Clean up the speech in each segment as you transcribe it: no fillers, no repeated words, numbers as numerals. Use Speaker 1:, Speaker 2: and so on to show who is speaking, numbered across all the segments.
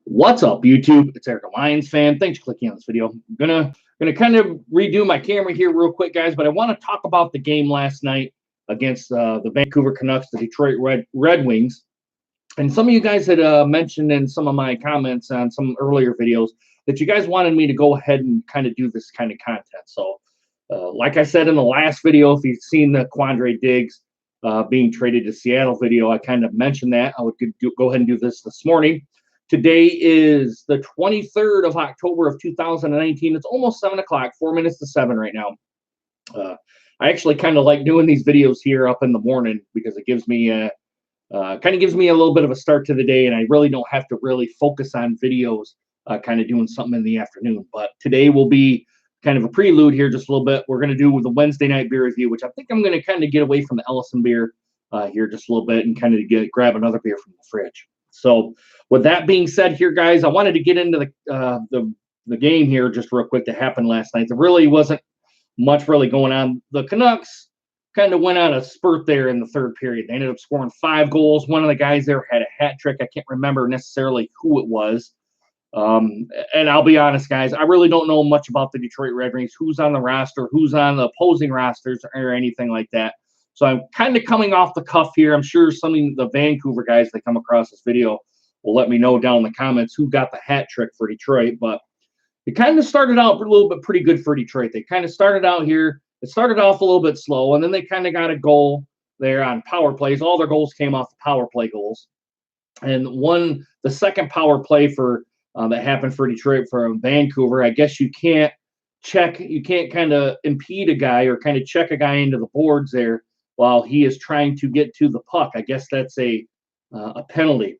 Speaker 1: What's up, YouTube? It's Eric, a Lions fan. Thanks for clicking on this video. I'm gonna kind of redo my camera here real quick, guys, but I want to talk about the game last night against the Vancouver Canucks, the Detroit Red Wings. And some of you guys had mentioned in some of my comments on some earlier videos that you guys wanted me to go ahead and kind of do this kind of content. So, like I said in the last video, if you've seen the Quandre Diggs being traded to Seattle video, I kind of mentioned that. I would go ahead and do this morning. Today is the 23rd of October of 2019. It's almost 7 o'clock, 4 minutes to 7 right now. I actually kind of like doing these videos here up in the morning because it gives me kind of gives me a little bit of a start to the day, and I really don't have to really focus on videos kind of doing something in the afternoon. But today will be kind of a prelude here just a little bit. We're going to do the Wednesday night beer review, which I think I'm going to kind of get away from the Ellison beer here just a little bit and kind of grab another beer from the fridge. So with that being said here, guys, I wanted to get into the game here just real quick that happened last night. There really wasn't much really going on. The Canucks kind of went on a spurt there in the third period. They ended up scoring 5 goals. One of the guys there had a hat trick. I can't remember necessarily who it was. And I'll be honest, guys, I really don't know much about the Detroit Red Wings, who's on the roster, who's on the opposing rosters, or anything like that. So I'm kind of coming off the cuff here. I'm sure some of the Vancouver guys that come across this video will let me know down in the comments who got the hat trick for Detroit. But it kind of started out a little bit pretty good for Detroit. They kind of started out here. It started off a little bit slow, and then they kind of got a goal there on power plays. All their goals came off the power play goals. And the second power play for that happened for Detroit from Vancouver, I guess you can't kind of impede a guy or kind of check a guy into the boards there while he is trying to get to the puck. I guess that's a penalty.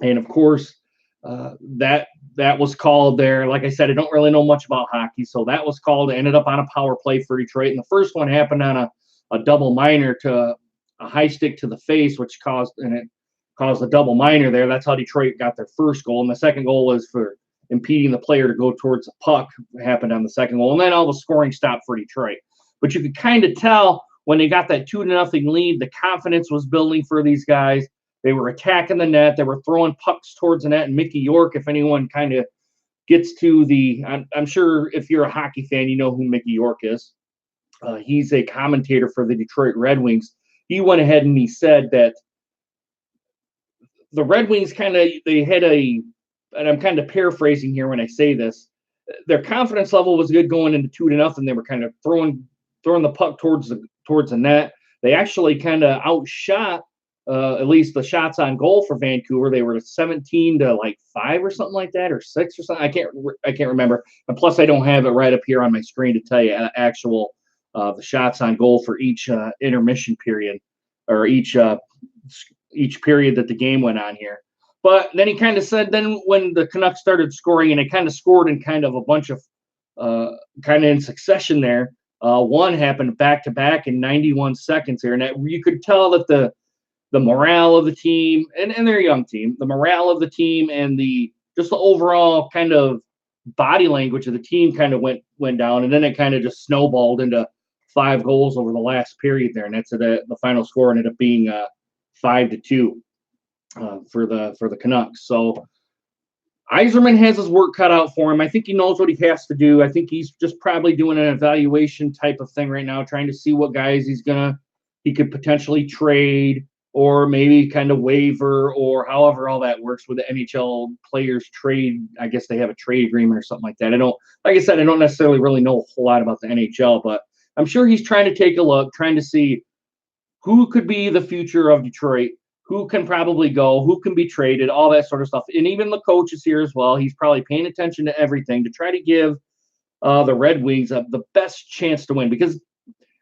Speaker 1: And of course, that was called there. Like I said, I don't really know much about hockey, so that was called. It ended up on a power play for Detroit, and the first one happened on a double minor to a high stick to the face, which caused a double minor there. That's how Detroit got their first goal, and the second goal was for impeding the player to go towards the puck. It happened on the second goal, and then all the scoring stopped for Detroit. But you could kind of tell when they got that 2-0 lead, the confidence was building for these guys. They were attacking the net. They were throwing pucks towards the net. And Mickey York, if anyone kind of gets to I'm sure if you're a hockey fan, you know who Mickey York is. He's a commentator for the Detroit Red Wings. He went ahead and he said that the Red Wings they had and I'm kind of paraphrasing here when I say this, their confidence level was good going into 2-0. They were kind of throwing the puck towards the net. They actually kind of outshot at least the shots on goal for Vancouver. They were 17-5 or something like that, or 6 or something. I can't remember. And plus, I don't have it right up here on my screen to tell you actual the shots on goal for each intermission period or each period that the game went on here. But then he kind of said, then when the Canucks started scoring, and they kind of scored in kind of a bunch of kind of in succession there. One happened back to back in 91 seconds here, and you could tell that the morale of the team and their young team, the morale of the team and just the overall kind of body language of the team kind of went down, and then it kind of just snowballed into 5 goals over the last period there, and that's the final score ended up being 5-2 for the Canucks. So Yzerman has his work cut out for him. I think he knows what he has to do. I think he's just probably doing an evaluation type of thing right now, trying to see what guys he could potentially trade, or maybe kind of waiver, or however all that works with the NHL players trade. I guess they have a trade agreement or something like that. Like I said, I don't necessarily really know a whole lot about the NHL, but I'm sure he's trying to take a look, trying to see who could be the future of Detroit, who can probably go, who can be traded, all that sort of stuff. And even the coach is here as well. He's probably paying attention to everything to try to give the Red Wings the best chance to win, because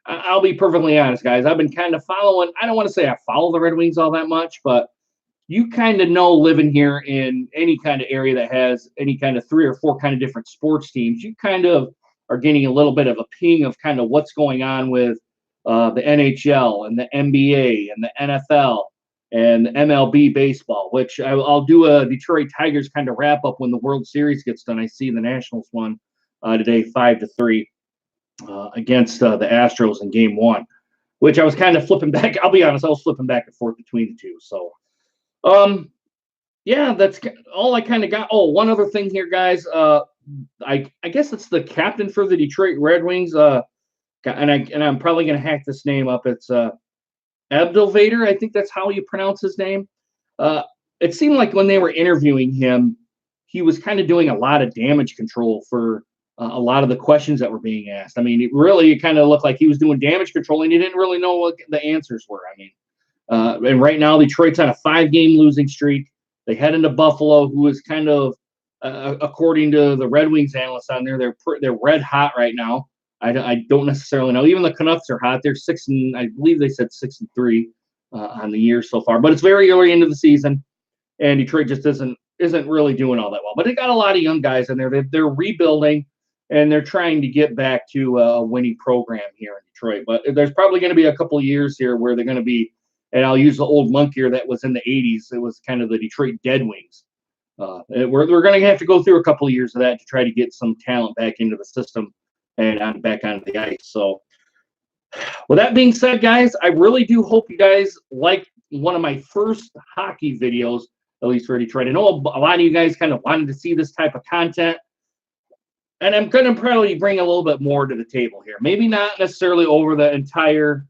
Speaker 1: I'll be perfectly honest, guys. I've been kind of following. I don't want to say I follow the Red Wings all that much, but you kind of know, living here in any kind of area that has any kind of 3 or 4 kind of different sports teams, you kind of are getting a little bit of a ping of kind of what's going on with the NHL and the NBA and the NFL and the MLB baseball, which I'll do a Detroit Tigers kind of wrap up when the World Series gets done. I see the Nationals won today 5-3. Against the Astros in Game 1, which I was kind of flipping back. I'll be honest, I was flipping back and forth between the two. So yeah, that's all I kind of got. Oh, one other thing here, guys. I guess it's the captain for the Detroit Red Wings. And I'm probably gonna hack this name up. It's Abdelvader. I think that's how you pronounce his name. Uh, it seemed like when they were interviewing him, he was kind of doing a lot of damage control for a lot of the questions that were being asked. I mean, it kind of looked like he was doing damage control, and he didn't really know what the answers were. I mean, and right now Detroit's on a 5-game losing streak. They head into Buffalo, who is kind of, according to the Red Wings analysts on there, they're red hot right now. I don't necessarily know. Even the Canucks are hot. They're 6 and I believe they said 6-3 on the year so far. But it's very early into the season, and Detroit just isn't really doing all that well. But they got a lot of young guys in there. They're rebuilding, and they're trying to get back to a winning program here in Detroit. But there's probably going to be a couple of years here where they're going to be, and I'll use the old monk here that was in the 80s. It was kind of the Detroit Dead Wings. We're going to have to go through a couple of years of that to try to get some talent back into the system and back onto the ice. So with that being said, guys, I really do hope you guys like one of my first hockey videos, at least for Detroit. I know a lot of you guys kind of wanted to see this type of content, and I'm going to probably bring a little bit more to the table here. Maybe not necessarily over the entire.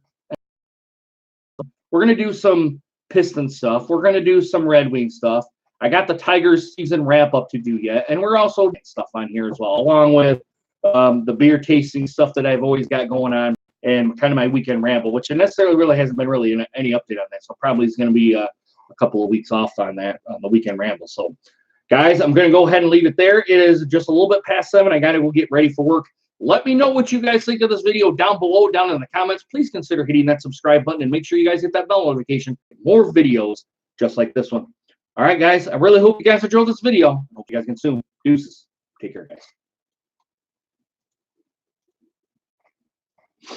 Speaker 1: We're going to do some Piston stuff. We're going to do some Red Wing stuff. I got the Tigers season wrap up to do yet, and we're also doing stuff on here as well, along with the beer tasting stuff that I've always got going on, and kind of my weekend ramble, which necessarily really hasn't been really any update on that. So probably is going to be a couple of weeks off on that, on the weekend ramble. So, guys, I'm going to go ahead and leave it there. It is just a little bit past 7. I got to go get ready for work. Let me know what you guys think of this video down below, down in the comments. Please consider hitting that subscribe button and make sure you guys hit that bell notification for more videos just like this one. All right, guys, I really hope you guys enjoyed this video. Hope you guys consume. Deuces. Take care, guys.